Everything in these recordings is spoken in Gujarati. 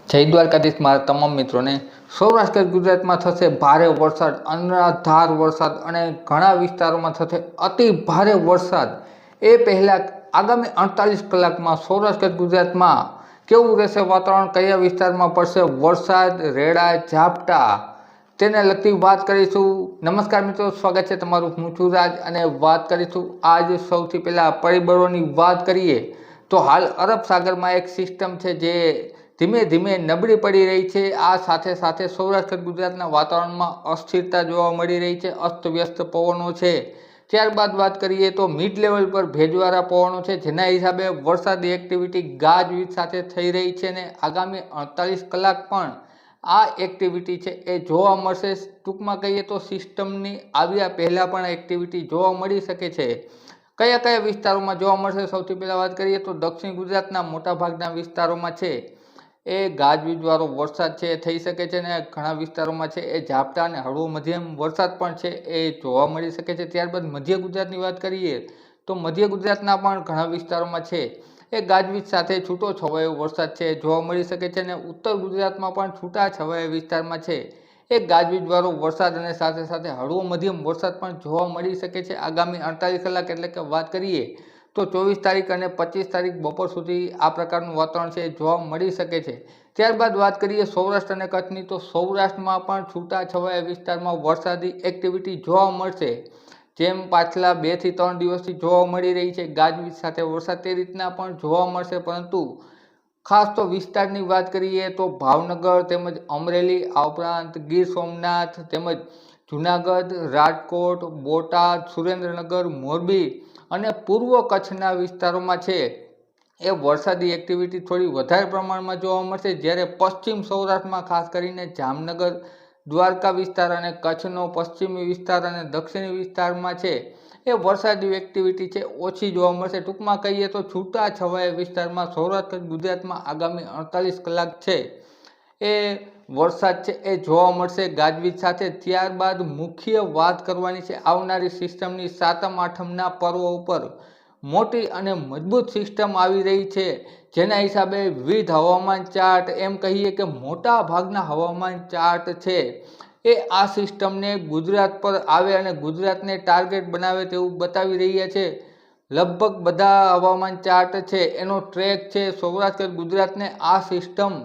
જય દ્વારકાધીશ મારા તમામ મિત્રોને। સૌરાષ્ટ્ર ગુજરાતમાં થશે ભારે વરસાદ, અનરાધાર વરસાદ અને ઘણા વિસ્તારોમાં થશે અતિ ભારે વરસાદ। એ પહેલાં આગામી 48 કલાકમાં સૌરાષ્ટ્ર ગુજરાતમાં કેવું રહેશે વાતાવરણ, કયા વિસ્તારમાં પડશે વરસાદ, રેડા ઝાપટા, તેને લગતી વાત કરીશું। નમસ્કાર મિત્રો, સ્વાગત છે તમારું। હું છું રાજ અને વાત કરીશું આજ સૌથી પહેલાં પરિબળોની વાત કરીએ તો હાલ અરબ સાગરમાં એક સિસ્ટમ છે જે ધીમે ધીમે નબળી પડી રહી છે। આ સાથે સાથે સૌરાષ્ટ્ર ગુજરાતના વાતાવરણમાં અસ્થિરતા જોવા મળી રહી છે, અસ્તવ્યસ્ત પવનો છે। ત્યારબાદ વાત કરીએ તો મિડ લેવલ પર ભેજવાળા પવનો છે, જેના હિસાબે વરસાદી એક્ટિવિટી ગાજવીજ સાથે થઈ રહી છે અને આગામી 48 કલાક પણ આ એક્ટિવિટી છે એ જોવા મળશે। ટૂંકમાં કહીએ તો સિસ્ટમની આવ્યા પહેલાં પણ એક્ટિવિટી જોવા મળી શકે છે। કયા કયા વિસ્તારોમાં જોવા મળશે? સૌથી પહેલાં વાત કરીએ તો દક્ષિણ ગુજરાતના મોટાભાગના વિસ્તારોમાં છે એ ગાજવીજવાળો વરસાદ છે એ થઈ શકે છે અને ઘણા વિસ્તારોમાં છે એ ઝાપટા અને હળવો મધ્યમ વરસાદ પણ છે એ જોવા મળી શકે છે। ત્યારબાદ મધ્ય ગુજરાતની વાત કરીએ તો મધ્ય ગુજરાતના પણ ઘણા વિસ્તારોમાં છે એ ગાજવીજ સાથે છૂટો છવાયો વરસાદ છે જોવા મળી શકે છે અને ઉત્તર ગુજરાતમાં પણ છૂટા છવાયા વિસ્તારમાં છે એ ગાજવીજવાળો વરસાદ અને સાથે સાથે હળવો મધ્યમ વરસાદ પણ જોવા મળી શકે છે આગામી 48 કલાક। એટલે કે વાત કરીએ તો 24 તારીખ અને 25 તારીખ બપોર સુધી આ પ્રકારનું વાતાવરણ છે જોવા મળી શકે છે। ત્યારબાદ વાત કરીએ સૌરાષ્ટ્ર અને કચ્છની તો સૌરાષ્ટ્રમાં પણ છૂટા છવાયા વિસ્તારમાં વરસાદી એક્ટિવિટી જોવા મળશે, જેમ પાછલા 2 થી 3 દિવસથી જોવા મળી રહી છે ગાજવીજ સાથે વરસાદ, તે રીતના પણ જોવા મળશે। પરંતુ ખાસ તો વિસ્તારની વાત કરીએ તો ભાવનગર તેમજ અમરેલી, આ ઉપરાંત ગીર સોમનાથ તેમજ જૂનાગઢ, રાજકોટ, બોટાદ, સુરેન્દ્રનગર, મોરબી અને પૂર્વ કચ્છના વિસ્તારોમાં છે એ વરસાદી એક્ટિવિટી થોડી વધારે પ્રમાણમાં જોવા મળશે, જ્યારે પશ્ચિમ સૌરાષ્ટ્રમાં ખાસ કરીને જામનગર, દ્વારકા વિસ્તાર અને કચ્છનો પશ્ચિમી વિસ્તાર અને દક્ષિણી વિસ્તારમાં છે એ વરસાદી એક્ટિવિટી છે ઓછી જોવા મળશે। ટૂંકમાં કહીએ તો છૂટા છવાયા વિસ્તારમાં સૌરાષ્ટ્ર ગુજરાતમાં આગામી 48 કલાક છે એ વરસાદ છે એ જોવા મળશે ગાજવીજ સાથે। ત્યારબાદ મુખ્ય વાત કરવાની છે આવનારી સિસ્ટમની। સાતમ આઠમના પર્વ ઉપર મોટી અને મજબૂત સિસ્ટમ આવી રહી છે, જેના હિસાબે વિવિધ હવામાન ચાર્ટ, એમ કહીએ કે મોટા ભાગના હવામાન ચાર્ટ છે એ આ સિસ્ટમને ગુજરાત પર આવે અને ગુજરાતને ટાર્ગેટ બનાવે તેવું બતાવી રહ્યા છે। લગભગ બધા હવામાન ચાર્ટ છે એનો ટ્રેક છે સૌરાષ્ટ્ર ગુજરાતને આ સિસ્ટમ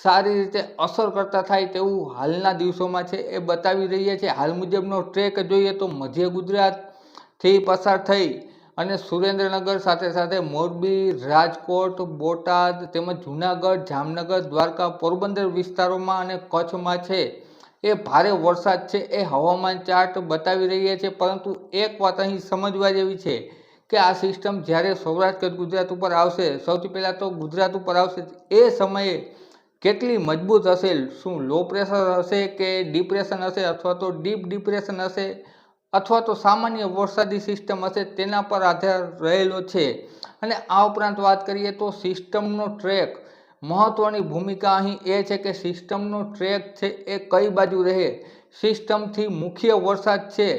સારી રીતે અસર કરતા થાય તેવું હાલના દિવસોમાં છે એ બતાવી રહ્યા છે। હાલ મુજબનો ટ્રેક જોઈએ તો મધ્ય ગુજરાતથી પસાર થઈ અને સુરેન્દ્રનગર સાથે સાથે મોરબી, રાજકોટ, બોટાદ તેમજ જૂનાગઢ, જામનગર, દ્વારકા, પોરબંદર વિસ્તારોમાં અને કચ્છમાં છે એ ભારે વરસાદ છે એ હવામાન ચાર્ટ બતાવી રહ્યા છે। પરંતુ એક વાત અહીં સમજવા જેવી છે કે આ સિસ્ટમ જ્યારે સૌરાષ્ટ્ર ગુજરાત ઉપર આવશે, સૌથી પહેલાં તો ગુજરાત ઉપર આવશે એ સમયે કેટલી મજબૂત હશે, શું લો પ્રેશર હશે કે ડિપ્રેશન હશે અથવા તો ડીપ ડિપ્રેશન હશે અથવા તો સામાન્ય વરસાદી સિસ્ટમ હશે, તેના પર આધાર રહેલો છે। અને આ ઉપરાંત વાત કરીએ તો સિસ્ટમનો ટ્રેક, મહત્વની ભૂમિકા અહીં એ છે કે સિસ્ટમનો ટ્રેક છે એ કઈ બાજુ રહે। સિસ્ટમથી મુખ્ય વરસાદ છે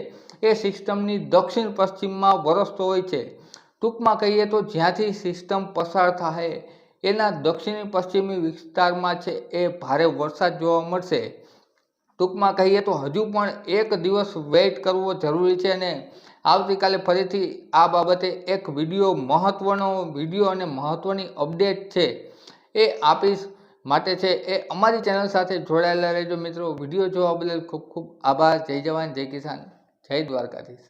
એ સિસ્ટમની દક્ષિણ પશ્ચિમમાં વરસતો હોય છે। ટૂંકમાં કહીએ તો જ્યાંથી સિસ્ટમ પસાર થાય એના દક્ષિણી પશ્ચિમી વિસ્તારમાં છે એ ભારે વરસાદ જોવા મળશે। ટૂંકમાં કહીએ તો હજુ પણ એક દિવસ વેઇટ કરવો જરૂરી છે અને આવતીકાલે ફરીથી આ બાબતે એક મહત્વનો વિડીયો અને મહત્વની અપડેટ છે એ આપીશ, માટે છે એ અમારી ચેનલ સાથે જોડાયેલા રહેજો મિત્રો। વિડીયો જોવા બદલ ખૂબ ખૂબ આભાર। જય જવાન, જય કિસાન, જય દ્વારકાધીશ।